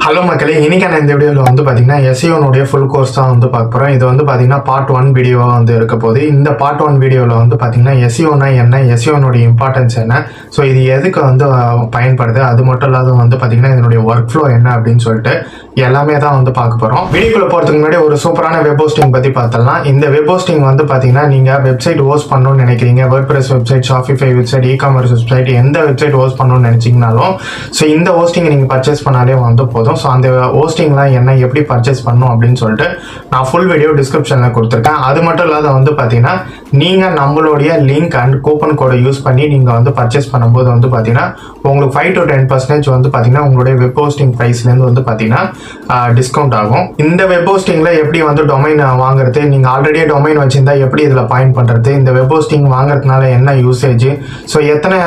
Hello மக்களே, இன்னைக்கான இந்த வீடியோவில் வந்து பார்த்தீங்கன்னா எஸ்இஓனுடைய ஃபுல் கோர்ஸ் தான் வந்து பார்க்க போகிறோம். இது வந்து பார்த்தீங்கன்னா பார்ட் 1 வீடியோவாக வந்து இருக்க போகுது. இந்த பார்ட் 1 வீடியோவில் வந்து பார்த்தீங்கன்னா எஸ்இஓனா என்ன, எஸ்இஓனுடைய இம்பார்ட்டன்ஸ் என்ன, ஸோ இது எதுக்கு வந்து பயன்படுது, அது மட்டும் இல்லாத வந்து பார்த்தீங்கன்னா இதனுடைய ஒர்க் ஃப்ளோ என்ன அப்படின்னு சொல்லிட்டு எல்லாமே தான் வந்து பார்க்க போகிறோம். வீடியோக்குள்ள போகிறதுக்கு முன்னாடி ஒரு சூப்பரான வெப் ஹோஸ்டிங் பற்றி பார்த்தலாம். இந்த வெப் ஹோஸ்டிங் வந்து பார்த்தீங்கன்னா நீங்கள் வெப்சைட் ஹோஸ்ட் பண்ணணும்னு நினைக்கிறீங்க, WordPress website, Shopify website, e-commerce website, எந்த வெப்சைட் ஹோஸ்ட் பண்ணணும்னு நினைச்சீங்கனாலும் ஸோ இந்த ஹோஸ்டிங் நீங்கள் பர்ச்சேஸ் பண்ணாலே வந்து போதும். ஸோ அந்த ஹோஸ்டிங்லாம் என்ன, எப்படி பர்ச்சேஸ் பண்ணணும் அப்படின்னு சொல்லிட்டு நான் ஃபுல் வீடியோ டிஸ்கிரிப்ஷனில் கொடுத்துருக்கேன். அது மட்டும் இல்லாத வந்து பார்த்தீங்கன்னா நீங்கள் நம்மளுடைய லிங்க் அண்ட் கூப்பன் கோடை யூஸ் பண்ணி நீங்கள் வந்து பர்ச்சேஸ் பண்ணும்போது வந்து பார்த்தீங்கன்னா உங்களுக்கு 5 to 10% வந்து பார்த்தீங்கன்னா உங்களுடைய வெப் ஹோஸ்டிங் ப்ரைஸ்லேருந்து வந்து பார்த்தீங்கன்னா டிஸ்கவுண்ட் ஆகும். இந்த வெப் ஹோஸ்டிங்கில் எப்படி வந்து டொமைன் வாங்குறது, நீங்கள் ஆல்ரெடியே டொமைன் வச்சுருந்தா எப்படி இதில் பாயிண்ட் பண்ணுறது, இந்த வெப் ஹோஸ்டிங் வாங்குறதுனால என்ன யூசேஜ், ஸோ எத்தனை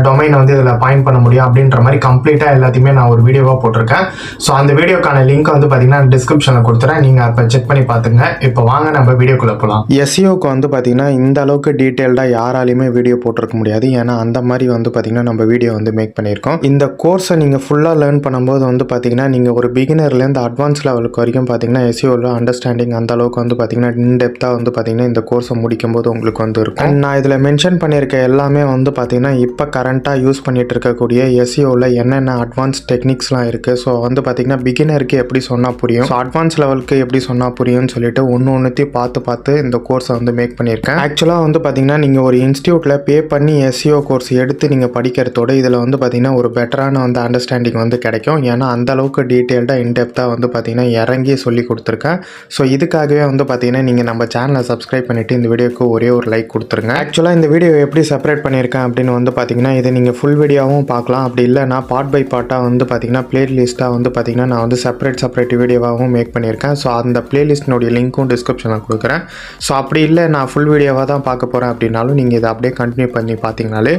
டொமைன் வந்து இதில் பாயிண்ட் பண்ண முடியும் அப்படின்ற மாதிரி கம்ப்ளீட்டாக எல்லாத்தையுமே நான் ஒரு வீடியோவாக போட்டிருக்கேன். ஸோ அந்த வீடியோக்கான லிங்க் வந்து பார்த்தீங்கன்னா டிஸ்கிரிப்ஷனில் கொடுத்துறேன், நீங்கள் அப்போ செக் பண்ணி பார்த்துங்க. இப்போ வாங்க நம்ம வீடியோக்குள்ளே போகலாம். எஸ்இஓக்கு வந்து பார்த்தீங்கன்னா இந்த அளவுக்கு டீட்டெயில்டாக யாராலையுமே வீடியோ போட்டிருக்க முடியாது. ஏன்னா அந்த மாதிரி வந்து பார்த்தீங்கன்னா நம்ம வீடியோ வந்து மேக் பண்ணியிருக்கோம். இந்த கோர்ஸை நீங்கள் ஃபுல்லாக லேர்ன் பண்ணும்போது வந்து பார்த்தீங்கன்னா நீங்கள் ஒரு பிகினர்லேருந்து அட்வான்ஸ் லெவலுக்கு வரைக்கும் பார்த்தீங்கன்னா எஸ்இஓவில் அண்டர்ஸ்டாண்டிங் அந்த அளவுக்கு வந்து பார்த்தீங்கன்னா இன்டெப்த்தாக வந்து பார்த்தீங்கன்னா இந்த கோர்ஸை முடிக்கும் போது உங்களுக்கு வந்து இருக்கும். நான் இதில் மென்ஷன் பண்ணியிருக்க எல்லாமே வந்து பார்த்தீங்கன்னா இப்போ கரண்ட்டாக யூஸ் பண்ணிட்டு இருக்கக்கூடிய எஸ்இஓவில் என்னென்ன அட்வான்ஸ் டெக்னிக்ஸ்லாம் இருக்குது, ஸோ வந்து பார்த்தீங்கன்னா பிகினருக்கு எப்படி சொன்னால் புரியும், ஸோ அட்வான்ஸ் லெவலுக்கு எப்படி சொன்னால் புரியும்னு சொல்லிட்டு ஒன்றுத்தையும் பார்த்து இந்த கோர்ஸை வந்து மேக் பண்ணியிருக்கேன். ஆக்சுவலாக வந்து பார்த்தீங்கன்னா நீங்கள் ஒரு இன்ஸ்டியூட்டில் பே பண்ணி எஸ்இஓ கோர்ஸ் எடுத்து நீங்கள் படிக்கிறதோட இதில் வந்து பார்த்தீங்கன்னா ஒரு பெட்டரான வந்து அண்டர்ஸ்டாண்டிங் வந்து கிடைக்கும். ஏன்னா அந்த அளவுக்கு டீட்டெயில்டாக இன்டெப்த்தாக வந்து பார்த்தீங்கன்னா இறங்கி சொல்லி கொடுத்துருக்கேன். ஸோ இதுக்காகவே வந்து பார்த்தீங்கன்னா நீங்கள் நம்ம சேனலை சப்ஸ்கிரைப் பண்ணிவிட்டு இந்த வீடியோக்கு ஒரே ஒரு லைக் கொடுத்துருங்க. ஆக்சுவலாக இந்த வீடியோ எப்படி செப்பரேட் பண்ணியிருக்கேன் அப்படின்னு வந்து பார்த்தீங்கன்னா இதை நீங்கள் ஃபுல் வீடியோவும் பார்க்கலாம். அப்படி இல்லைனா பார்ட் பை பார்ட்டாக வந்து பார்த்தீங்கன்னா பிளேலிஸ்ட்டாக வந்து பார்த்தீங்கன்னா நான் வந்து செப்பரேட் வீடியோவாகவும் மேக் பண்ணியிருக்கேன். ஸோ அந்த பிளேலிஸ்டினுடைய லிங்க்கும் டிஸ்கிரிப்ஷனில் கொடுக்குறேன். ஸோ அப்படி இல்லை நான் ஃபுல் வீடியோவாக தான் பார்க்க போகிறேன் அப்படின்னாலும் நீங்கள் இதை அப்படியே கண்டினியூ பண்ணி பார்த்தீங்கனாலே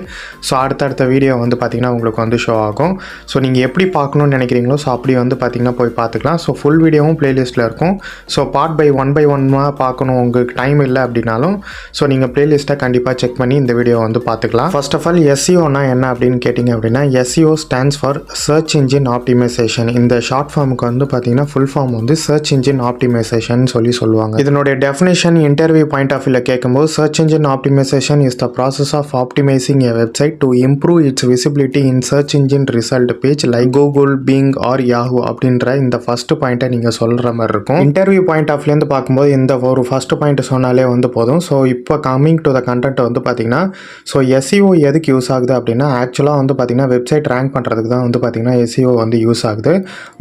ஸோ அடுத்தடுத்த வீடியோ வந்து பார்த்தீங்கன்னா உங்களுக்கு வந்து ஷோ ஆகும். ஸோ நீங்கள் எப்படி பார்க்கணுன்னு நினைக்கிறீங்களோ ஸோ அப்படி வந்து பார்த்தீங்கன்னா போய் பார்த்துக்கலாம். ஸோ ஃபுல் வீடியோவும் பிளேலிஸ்ட்டில் இருக்கும். ஸோ பார்ட் பை ஒன் பார்க்கணும் உங்களுக்கு டைம் இல்லை அப்படின்னாலும் ஸோ நீங்கள் பிளேலிஸ்ட்டை கண்டிப்பாக செக் பண்ணி இந்த வீடியோ வந்து பார்த்துக்கலாம். ஃபர்ஸ்ட் ஆஃப் ஆல் எஸ்இஓனா என்ன அப்படின்னு கேட்டிங்க அப்படின்னா SEO stands for search engine optimization. இந்த ஷார்ட் ஃபார்முக்கு வந்து பார்த்தீங்கன்னா ஃபுல் ஃபார்ம் வந்து சர்ச் இன்ஜின் ஆப்டிமைசேஷன் சொல்லுவாங்க. இதனுடைய டெஃபினேஷன் இன்டர்வியூ பாயிண்ட் ஆஃப் வியூவில் கேட்கும்போது search engine optimization is the process of optimizing a website to improve its visibility in search engine result page like Google, Bing or Yahoo அப்படின்ற இந்த first பாயிண்ட்டை நீங்கள் சொல்கிற மாதிரி இருக்கும். இன்டர்வியூ பாயிண்ட் ஆஃப் வியூலேருந்து பார்க்கும்போது இந்த ஒரு ஃபர்ஸ்ட் பாயிண்ட் சொன்னாலே வந்து போதும். ஸோ இப்போ கம்மிங் டு த கண்டென்ட் வந்து பார்த்தீங்கன்னா ஸோ எஸ்இஓ எதுக்கு யூஸ் ஆகுது அப்படின்னா ஆக்சுவலாக வந்து பார்த்தீங்கன்னா வெப்சைட் ரேங்க் பண்ணுறதுக்கு தான் வந்து பார்த்தீங்கன்னா எஸ்இஓ வந்து யூஸ் ஆகுது.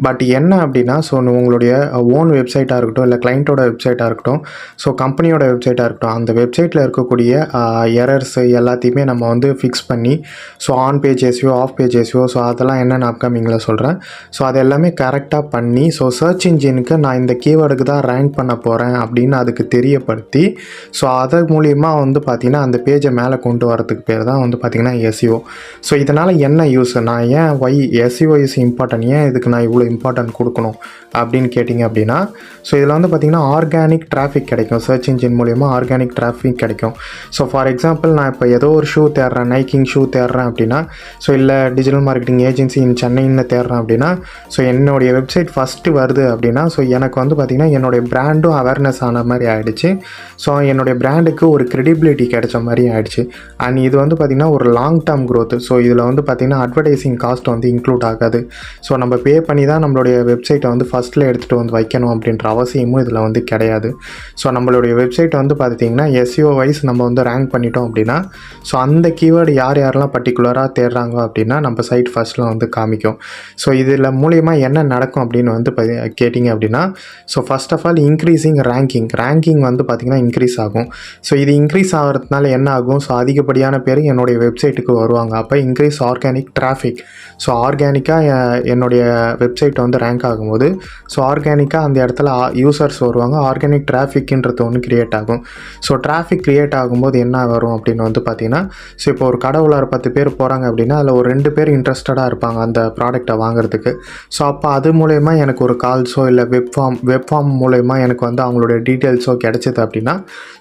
பட் என்ன அப்படின்னா ஸோ உங்களுடைய ஓன் வெப்சைட்டாக இருக்கட்டும், இல்லை கிளைண்ட்டோட வெப்சைட்டாக இருக்கட்டும், ஸோ கம்பெனியோட வெப்சைட்டாக இருக்கட்டும், அந்த வெப்சைட்டில் இருக்கக்கூடிய எரர்ஸ் எல்லாத்தையுமே நம்ம வந்து ஃபிக்ஸ் பண்ணி so on page SEO, off page SEO, so அதெல்லாம் என்னென்ன அப்கமிங்கில் சொல்கிறேன். ஸோ அது எல்லாமே கரெக்டாக பண்ணி ஸோ சர்ச் இன்ஜினுக்கு நான் இந்த கீவேர்டுக்கு தான் ரேங்க் பண்ண போகிறேன் அப்படின்னு அதுக்கு தெரியப்படுத்தி ஸோ அது மூலிமா வந்து பார்த்திங்கன்னா அந்த பேஜை மேலே கொண்டு வரதுக்கு பேர் தான் வந்து பார்த்திங்கன்னா எஸ்இஓ. ஸோ இதனால் என்ன யூஸ், நான் ஏன் எஸ்இஓ இஸ் இம்பார்ட்டன்ட், ஏன் இதுக்கு நான் இவ்வளோ இம்பார்ட்டன்ட் கொடுக்கணும் அப்படின்னு கேட்டிங்க அப்படின்னா ஸோ இதில் வந்து பார்த்திங்கன்னா ஆர்கானிக் டிராஃபிக் கிடைக்கும். சர்ச் இன்ஜின் மூலிமா ஆர்கானிக் டிராஃபிக் கிடைக்கும். ஸோ ஃபார் எக்ஸாம்பிள் நான் இப்போ ஏதோ ஒரு ஷூ தேடுறேன், நைக்கிங் ஷூ தேடுறேன் அப்படின்னா ஸோ இல்லை டிஜிட்டல் மார்க்கெட்டிங் ஏஜென்சி இன் சென்னைன்னு தேடுறேன் அப்படின்னா ஸோ என்னுடைய வெப்சைட் ஃபஸ்ட்டு வருது அப்படின்னா ஸோ எனக்கு வந்து பார்த்திங்கன்னா என்னுடைய பிராண்டும் அவேர்னஸ் ஆன மாதிரி ஆகிடுச்சு. ஸோ என்னுடைய பிராண்டுக்கு ஒரு கிரெடிபிலிட்டி கிடைச்ச மாதிரி ஆகிடுச்சு. அண்ட் இது வந்து பார்த்திங்கன்னா ஒரு லாங் டேர்ம் க்ரோத். ஸோ இதில் வந்து பார்த்திங்கன்னா அட்வர்டைசிங் காஸ்ட் வந்து இன்க்ளூட் ஆகாது. ஸோ நம்ம பே பண்ணி தான் நம்மளுடைய வெப்சைட்டை வந்து ஃபஸ்ட்டில் எடுத்துகிட்டு வந்து வைக்கணும் அப்படின்ற அவசியமும் இதில் வந்து கிடையாது. ஸோ நம்மளுடைய வெப்சைட்டை வந்து பார்த்திங்கன்னா எஸ்இஓ வைஸ் நம்ம வந்து ரேங்க் பண்ணிட்டோம் அப்படின்னா ஸோ அந்த கீவேர்டு யாரெல்லாம் பர்டிகுலராக தேடுறாங்க அப்படின்னா நம்ம சைட் ஃபஸ்ட்டில் வந்து காமிக்கும். ஸோ இதில் மூலிமா என்ன நடக்கும் அப்படின்னு வந்து கேட்டிங்க அப்படின்னா so first of all increasing ranking வந்து பார்த்திங்கன்னா இன்க்ரீஸ் ஆகும். ஸோ இது இன்க்ரீஸ் ஆகிறதுனால என்ன ஆகும், ஸோ அதிகப்படியான பேர் என்னுடைய வெப்சைட்டுக்கு வருவாங்க. அப்போ இன்க்ரீஸ் ஆர்கானிக் டிராஃபிக். ஸோ ஆர்கானிக்காக என்னுடைய வெப்சைட் வந்து ரேங்க் ஆகும்போது ஸோ ஆர்கானிக்காக அந்த இடத்துல யூசர்ஸ் வருவாங்க. ஆர்கானிக் டிராஃபிக்ன்றது ஒன்று க்ரியேட் ஆகும். ஸோ டிராஃபிக் க்ரியேட் ஆகும்போது என்ன வரும் அப்படின்னு வந்து பார்த்திங்கன்னா ஸோ இப்போ ஒரு கடவுள 10 பேர் போகிறாங்க அப்படின்னா அதில் ஒரு 2 பேர் இன்ட்ரெஸ்டடாக இருப்பாங்க அந்த ப்ராடக்டை வாங்குறதுக்கு. ஸோ அப்போ அது மூலயமா எனக்கு ஒரு கால்ஸோ இல்லை வெப் ஃபார்ம் மூலயமா எனக்கு வந்து அவங்களுடைய டீட்டெயில்ஸோ கிடச்சிது அப்படின்னா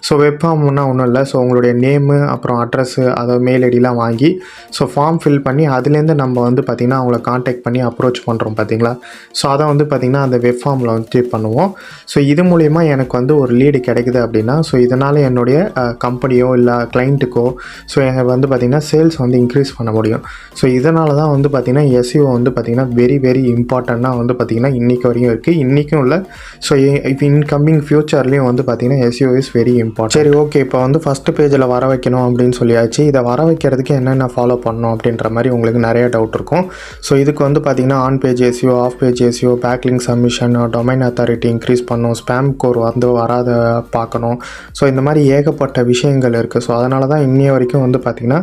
ஸோ வெப் ஃபார்ம்னா ஒன்றும் இல்லை. ஸோ உங்களுடைய நேமு அப்புறம் அட்ரஸ்ஸு அதாவது மெயில் ஐடிலாம் வாங்கி ஸோ ஃபார்ம் ஃபில் பண்ணி அதுலேருந்து நம்ம வந்து பார்த்திங்கன்னா அவங்கள காண்டாக்ட் பண்ணி அப்ரோச் பண்ணுறோம் பார்த்தீங்களா. இல்லைங்களா. ஸோ அதை வந்து பார்த்திங்கன்னா அந்த வெப் ஃபார்மில் வந்து பண்ணுவோம். ஸோ இது மூலிமா எனக்கு வந்து ஒரு லீடு கிடைக்குது அப்படின்னா, ஸோ இதனால் என்னுடைய கம்பெனியோ இல்லை கிளைண்ட்டுக்கோ ஸோ எனக்கு வந்து பார்த்திங்கன்னா சேல்ஸ் வந்து இன்க்ரீஸ் பண்ண முடியும். ஸோ இதனால தான் வந்து பார்த்திங்கன்னா எஸ்இஓ வந்து பார்த்திங்கன்னா வெரி இம்பார்ட்டண்ட்டாக வந்து பார்த்திங்கன்னா இன்றைக்கி வரைக்கும் இருக்குது, இன்றைக்கும் இல்லை. ஸோ இப்போ இன்கமிங் ஃப்யூச்சர்லேயும் வந்து பார்த்திங்கன்னா எஸ்இஓ இஸ் வெரி இம்பார்ட்டன்ட். சரி, ஓகே, இப்போ வந்து ஃபஸ்ட்டு பேஜில் வர வைக்கணும் அப்படின்னு சொல்லியாச்சு. இதை வர வைக்கிறதுக்கு என்னென்ன ஃபாலோ பண்ணணும் அப்படின்ற மாதிரி உங்களுக்கு நிறைய டவுட் இருக்கும். ஸோ இதுக்கு வந்து பார்த்திங்கன்னா on page SEO, off page SEO, backlink submission, domain authority increase பண்ணணும், ஸ்பேம் கோர் வந்து வராத பார்க்கணும். ஸோ இந்த மாதிரி ஏகப்பட்ட விஷயங்கள் இருக்குது. ஸோ அதனால தான் இன்னைய வரைக்கும் வந்து பார்த்திங்கன்னா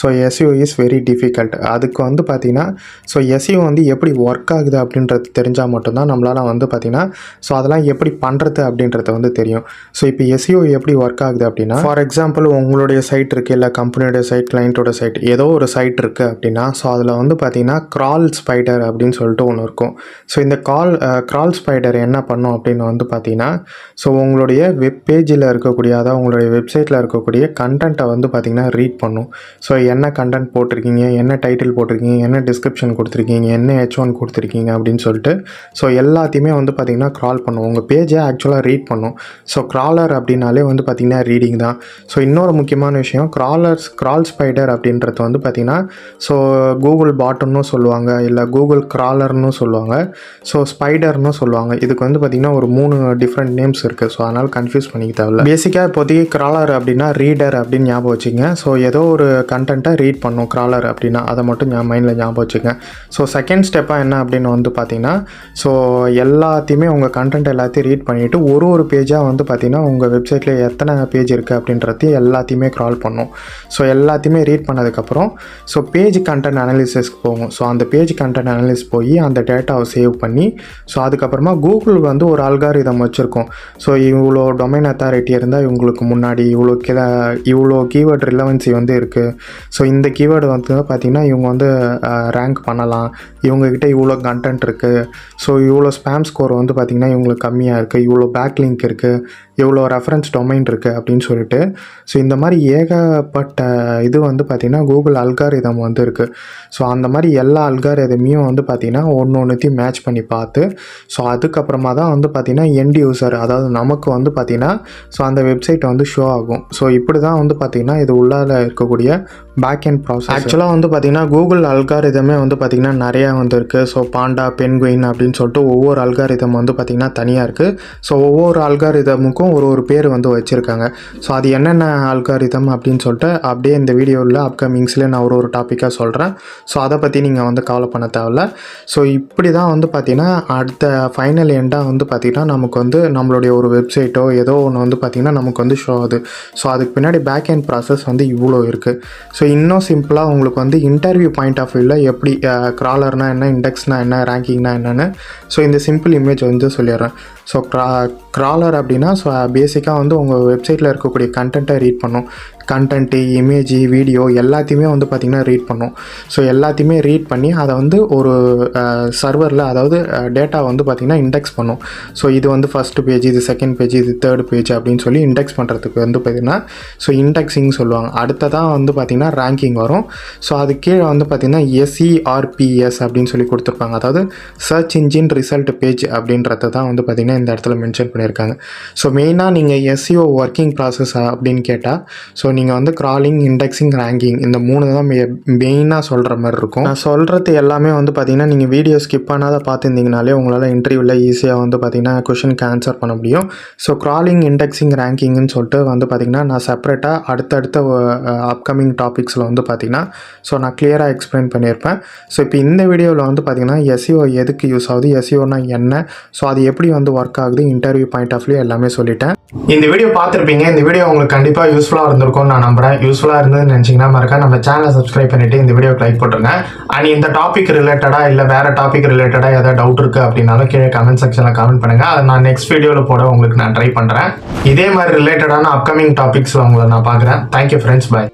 so SEO is very difficult. அதுக்கு வந்து பார்த்திங்கன்னா ஸோ எஸ்இஓ வந்து எப்படி ஒர்க் ஆகுது அப்படின்றது தெரிஞ்சால் மட்டும்தான் நம்மளால் வந்து பார்த்திங்கன்னா ஸோ அதெல்லாம் எப்படி பண்ணுறது அப்படின்றது வந்து தெரியும். ஸோ இப்போ எஸ்இஓ எப்படி ஒர்க் ஆகுது அப்படின்னா, ஃபார் எக்ஸாம்பிள் உங்களுடைய சைட் இருக்குது, இல்லை கம்பெனியோட சைட், கிளைண்ட்டோட சைட், ஏதோ ஒரு சைட் இருக்குது அப்படின்னா, ஸோ அதில் வந்து பார்த்திங்கன்னா கிரால் ஸ்பைடர் அப்படின்னு சொல்லிட்டு ஒன்று இருக்கும். ஸோ இந்த கிரால் ஸ்பைடர் என்ன பண்ணும் அப்படின்னு வந்து பார்த்திங்கன்னா ஸோ உங்களுடைய வெப் பேஜில் இருக்கக்கூடிய, அதாவது உங்களுடைய வெப்சைட்டில் இருக்கக்கூடிய கண்டென்ட்டை வந்து பார்த்திங்கன்னா ரீட் பண்ணும். ஸோ என்ன கண்டென்ட் போட்டிருக்கீங்க, என்ன டைட்டில் போட்டிருக்கீங்க, என்ன டிஸ்கிரிப்ஷன் கொடுத்துருக்கீங்க, என்ன H1 கொடுத்துருக்கீங்க அப்படின்னு சொல்லிட்டு ஸோ எல்லாத்தையுமே வந்து பார்த்திங்கன்னா க்ரால் பண்ணும். உங்கள் பேஜை ஆக்சுவலாக ரீட் பண்ணும். ஸோ க்ராலர் அப்படின்னாலே வந்து பார்த்திங்கன்னா ரீடிங் தான். ஸோ இன்னொரு முக்கியமான விஷயம், கிரால் ஸ்பைடர் அப்படின்றது வந்து பார்த்திங்கன்னா ஸோ கூகுள் பாட்டுன்னு சொல்லுவாங்க, இல்லை கூகுள் க்ராலர்னு சொல்லுவாங்க, ஸோ ஸ்பைடர்னு சொல்லுவாங்க. இதுக்கு வந்து பார்த்திங்கன்னா ஒரு 3 டிஃப்ரெண்ட் நேம்ஸ் இருக்குது. ஸோ அதனால் கன்ஃபியூஸ் பண்ணிக்க தேவையில்ல. பேசிக்காக இப்போதைக்கு க்ராலர் அப்படின்னா ரீடர் அப்படின்னு ஞாபகம் வச்சுங்க. ஸோ ஏதோ ஒரு கண்டென்ட்டை ரீட் பண்ணும் க்ராலர் அப்படின்னா, அதை மட்டும் மைண்டில் ஞாபகம் வச்சுங்க. ஸோ செகண்ட் ஸ்டெப்பாக என்ன அப்படின்னு வந்து பார்த்திங்கன்னா ஸோ எல்லாத்தையுமே உங்கள் கண்டென்ட் எல்லாத்தையும் ரீட் பண்ணிவிட்டு ஒரு பேஜாக வந்து பார்த்திங்கன்னா உங்கள் வெப்சைட்டில் எத்தனை பேஜ் இருக்குது அப்படின்றதையும் எல்லாத்தையுமே க்ரால் பண்ணும். ஸோ எல்லாத்தையுமே ரீட் பண்ணதுக்கப்புறம் ஸோ பேஜ் கண்டென்ட் அனாலிசிஸ்க்கு போகும். ஸோ அந்த பேஜ் கண்டென்ட் அனாலிசிஸ் போய் அந்த டேட்டாவை சேவ் பண்ணி ஸோ அதுக்கப்புறமா கூகுள் வந்து ஒரு அல்காரிதம் வச்சுருக்கோம். ஸோ இவ்வளோ டொமைன் அத்தாரிட்டி இருந்தால் இவங்களுக்கு முன்னாடி இவ்வளோ கீவேர்ட் ரிலவன்சி வந்து இருக்குது. ஸோ இந்த கீவேர்டு வந்து பார்த்திங்கன்னா இவங்க வந்து ரேங்க் பண்ணலாம், இவங்ககிட்ட இவ்வளோ கண்டென்ட் இருக்குது, ஸோ இவ்வளோ ஸ்பேம் ஸ்கோர் வந்து பார்த்திங்கன்னா இவங்களுக்கு கம்மியாக இருக்குது, இவ்வளோ பேக்லிங்க் இருக்குது, இவ்வளோ ரெஃபரன்ஸ் டொமைன் இருக்குது அப்படின்னு சொல்லிட்டு ஸோ இந்த மாதிரி ஏகப்பட்ட இது வந்து பார்த்திங்கன்னா கூகுள் அல்காரிதம் வந்து இருக்குது. ஸோ அந்த மாதிரி எல்லா அல்காரிதமையும் வந்து பார்த்திங்கன்னா ஒன்றுத்தையும் மேட்ச் பண்ணி பார்த்து ஸோ அதுக்கப்புறமா தான் வந்து பார்த்திங்கன்னா எண்ட் யூசர், அதாவது நமக்கு வந்து பார்த்திங்கன்னா ஸோ அந்த வெப்சைட் வந்து ஷோ ஆகும். ஸோ இப்படி தான் வந்து பார்த்திங்கன்னா இது உள்ளால இருக்கக்கூடிய பேக் அண்ட் ப்ராசஸ். ஆக்சுவலாக வந்து பார்த்திங்கன்னா கூகுள் அல்காரிதமே வந்து பார்த்திங்கன்னா நிறையா வந்து இருக்குது. ஸோ பாண்டா, பென்குயின் அப்படின்னு சொல்லிட்டு ஒவ்வொரு அல்காரிதம் வந்து பார்த்திங்கன்னா தனியாக இருக்குது. ஸோ ஒவ்வொரு அல்காரிதமுக்கும் ஒரு பேர் வந்து வச்சுருக்காங்க. ஸோ அது என்னென்ன அல்காரிதம் அப்படின்னு சொல்லிட்டு அப்படியே இந்த வீடியோவில் அப்கமிங்ஸில் நான் ஒரு டாப்பிக்காக சொல்கிறேன். ஸோ அதை பற்றி நீங்கள் வந்து கவலை பண்ண தேவையில்ல. ஸோ இப்படி தான் வந்து பார்த்திங்கன்னா அடுத்த ஃபைனல் எண்டாக வந்து பார்த்திங்கன்னா நமக்கு வந்து நம்மளுடைய ஒரு வெப்சைட்டோ ஏதோ ஒன்று வந்து பார்த்திங்கன்னா நமக்கு வந்து ஷோ ஆகுது. ஸோ அதுக்கு பின்னாடி பேக் அண்ட் ப்ராசஸ் வந்து இவ்வளோ இருக்குது. ஸோ இன்னும் சிம்பிளாக உங்களுக்கு வந்து இன்டர்வியூ பாயிண்ட் ஆஃப் வியூவில் எப்படி க்ராலர்னால் என்ன, இண்டெக்ஸ்னால் என்ன, ரேங்கிங்னா என்னென்னு ஸோ இந்த சிம்பிள் இமேஜ் வந்து சொல்லிடுறேன். ஸோ க்ராலர் அப்படின்னா ஸோ பேசிக்காக வந்து உங்கள் வெப்சைட்டில் இருக்கக்கூடிய கண்டென்ட்டை ரீட் பண்ணும். கண்டென்ட்டு, இமேஜ், வீடியோ எல்லாத்தையுமே வந்து பார்த்திங்கன்னா ரீட் பண்ணும். ஸோ எல்லாத்தையுமே ரீட் பண்ணி அதை வந்து ஒரு சர்வரில், அதாவது டேட்டா வந்து பார்த்திங்கன்னா இண்டெக்ஸ் பண்ணும். ஸோ இது வந்து ஃபஸ்ட்டு பேஜ், இது செகண்ட் பேஜ், இது தேர்ட் பேஜ் அப்படின்னு சொல்லி இண்டெக்ஸ் பண்ணுறதுக்கு வந்து பார்த்திங்கன்னா ஸோ இண்டெக்ஸிங் சொல்லுவாங்க. அடுத்ததான் வந்து பார்த்திங்கன்னா ரேங்கிங் வரும். ஸோ அது கீழே வந்து பார்த்திங்கன்னா SERPs அப்படின்னு சொல்லி கொடுத்துருப்பாங்க, அதாவது சர்ச் இன்ஜின் ரிசல்ட் பேஜ் அப்படின்றத தான் வந்து பார்த்திங்கன்னா இந்த இடத்துல மென்ஷன் பண்ணியிருக்காங்க. ஸோ மெயினாக நீங்கள் SEO ஒர்க்கிங் ப்ராசஸ் அப்படின்னு கேட்டால் ஸோ நீங்கள் வந்து க்ராலிங், இண்டெக்ஸிங், ரேங்கிங் இந்த 3 தான் மெயினாக சொல்கிற மாதிரி இருக்கும். நான் சொல்கிறது எல்லாமே வந்து பார்த்திங்கன்னா நீங்கள் வீடியோ ஸ்கிப் பண்ணாத பார்த்துருந்தீங்கனாலே உங்களால் இன்டர்வியூவில் ஈஸியாக வந்து பார்த்திங்கன்னா கொஷனுக்கு ஆன்சர் பண்ண முடியும். ஸோ க்ராலிங், இண்டெக்ஸிங், ரேங்கிங்னு சொல்லிட்டு வந்து பார்த்திங்கன்னா நான் செப்பரேட்டாக அடுத்தடுத்த அப்கமிங் டாபிக்ஸில் வந்து பார்த்திங்கன்னா ஸோ நான் கிளியராக எக்ஸ்பிளைன் பண்ணியிருப்பேன். ஸோ இப்போ இந்த வீடியோவில் வந்து பார்த்திங்கன்னா SEO எதுக்கு யூஸ் ஆகுது, SEOனா என்ன, ஸோ அது எப்படி வந்து ஒர்க் ஆகுது, இன்டர்வியூ பாயிண்ட் ஆஃப் வியூ எல்லாமே சொல்லிட்டேன். இந்த வீடியோ பார்த்துருப்பீங்க. இந்த வீடியோ உங்களுக்கு கண்டிப்பாக யூஸ்ஃபுல்லாக இருந்திருக்கும் நான் நம்புறேன். யூஸ்ஃபுல்லாக இருந்ததுன்னு நினச்சிங்கன்னா மறக்க நம்ம சேனலை சப்ஸ்கிரைப் பண்ணிவிட்டு இந்த வீடியோக்கு லைக் போட்டுருங்க. அண்ட் இந்த டாபிக் ரிலேட்டடாக இல்லை வேறு டாபிக் ரிலேட்டடாக ஏதாவது டவுட் இருக்குது அப்படின்னாலும் கீழே கமெண்ட் செக்ஷனில் கமெண்ட் பண்ணுங்கள். அதை நான் நெக்ஸ்ட் வீடியோவில் போட உங்களுக்கு நான் ட்ரை பண்ணுறேன். இதே மாதிரி ரிலேட்டடான அப்கமிங் டாபிக்ஸில் உங்களை நான் பார்க்குறேன். தேங்க்யூ ஃப்ரெண்ட்ஸ், பாய்.